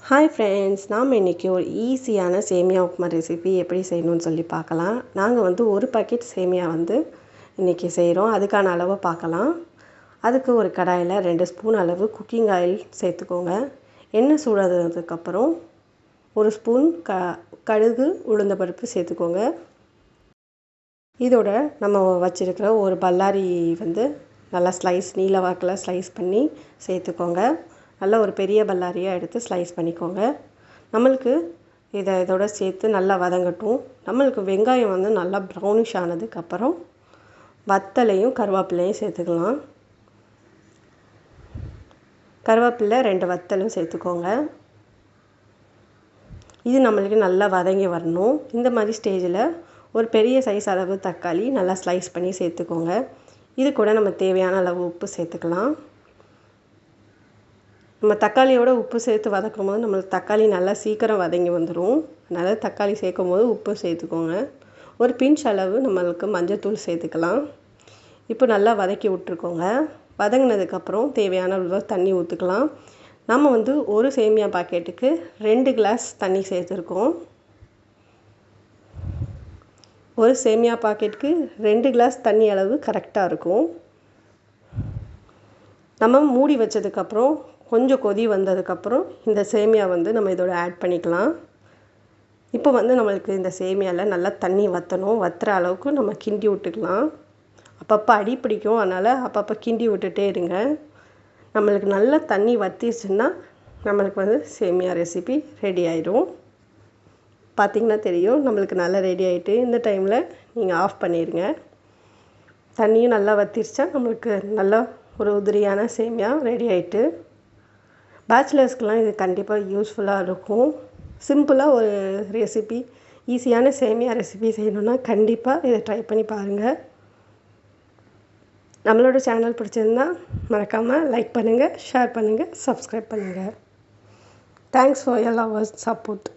Hi friends, நாம் இன்றைக்கி ஒரு ஈஸியான சேமியா உப்புமா ரெசிபி எப்படி செய்யணும்னு சொல்லி பார்க்கலாம். நாங்கள் வந்து ஒரு பாக்கெட் சேமியா வந்து இன்றைக்கி செய்கிறோம். அதுக்கான அளவை பார்க்கலாம். அதுக்கு ஒரு கடாயில் 2 ஸ்பூன் அளவு குக்கிங் ஆயில் சேர்த்துக்கோங்க. எண்ணெய் சூடானதுக்கப்புறம் 1 ஸ்பூன் கடுகு உளுந்த பருப்பு சேர்த்துக்கோங்க. இதோட நம்ம வச்சுருக்கிற ஒரு பல்லாரி வந்து நல்லா நீல வாக்கில் ஸ்லைஸ் பண்ணி சேர்த்துக்கோங்க. நல்லா ஒரு பெரிய பல்லாரியாக எடுத்து ஸ்லைஸ் பண்ணிக்கோங்க. நம்மளுக்கு இதோட சேர்த்து நல்லா வதங்கட்டும். நம்மளுக்கு வெங்காயம் வந்து நல்லா ப்ரௌனிஷ் ஆனதுக்கப்புறம் வத்தலையும் கருவேப்பிலையும் சேர்த்துக்கலாம். கருவேப்பிலை 2 வத்தலும் சேர்த்துக்கோங்க. இது நம்மளுக்கு நல்லா வதங்கி வரணும். இந்த மாதிரி ஸ்டேஜில் ஒரு பெரிய சைஸ் அளவு தக்காளி நல்லா ஸ்லைஸ் பண்ணி சேர்த்துக்கோங்க. இது கூட நம்ம தேவையான அளவு உப்பு சேர்த்துக்கலாம். நம்ம தக்காளியோட உப்பு சேர்த்து வதக்கும் போது நம்மளுக்கு தக்காளி நல்லா சீக்கிரம் வதங்கி வந்துடும். அதனால் தக்காளி சேர்க்கும் போது உப்பு சேர்த்துக்கோங்க. ஒரு பிஞ்ச் அளவு நம்மளுக்கு மஞ்சள்தூள் சேர்த்துக்கலாம். இப்போ நல்லா வதக்கி விட்டுருக்கோங்க. வதங்கினதுக்கப்புறம் தேவையான அளவு தண்ணி ஊற்றிக்கலாம். நம்ம வந்து ஒரு சேமியா பாக்கெட்டுக்கு 2 கிளாஸ் தண்ணி சேர்த்துருக்கோம். ஒரு சேமியா பாக்கெட்டுக்கு 2 கிளாஸ் தண்ணி அளவு கரெக்டாக இருக்கும். நம்ம மூடி வச்சதுக்கப்புறம் கொஞ்சம் கொதி வந்ததுக்கப்புறம் இந்த சேமியா வந்து நம்ம இதோட ஆட் பண்ணிக்கலாம். இப்போ வந்து நம்மளுக்கு இந்த சேமியாவில் நல்லா தண்ணி வற்றுற அளவுக்கு நம்ம கிண்டி விட்டுக்கலாம். அப்பப்போ அடி பிடிக்கும், அதனால் அப்பப்போ கிண்டி விட்டுட்டே இருங்க. நம்மளுக்கு நல்லா தண்ணி வற்றிச்சுன்னா நம்மளுக்கு வந்து சேமியா ரெசிபி ரெடி ஆயிடும். பார்த்திங்கன்னா தெரியும், நம்மளுக்கு நல்லா ரெடி ஆகிட்டு. இந்த டைமில் நீங்கள் ஆஃப் பண்ணிடுங்க. தண்ணியும் நல்லா வற்றிருச்சா நம்மளுக்கு நல்லா ஒரு உதிரியான சேமியா ரெடி ஆகிட்டு. பேச்சுலர்ஸ்க்கெலாம் இது கண்டிப்பாக யூஸ்ஃபுல்லாக இருக்கும். சிம்பிளாக ஒரு ரெசிபி, ஈஸியான சேமியா ரெசிபி செய்யணுன்னா கண்டிப்பாக இதை ட்ரை பண்ணி பாருங்கள். நம்மளோட சேனல் பிடிச்சிருந்தா மறக்காமல் லைக் பண்ணுங்கள், ஷேர் பண்ணுங்கள், சப்ஸ்கிரைப் பண்ணுங்கள். Thanks for your love and support.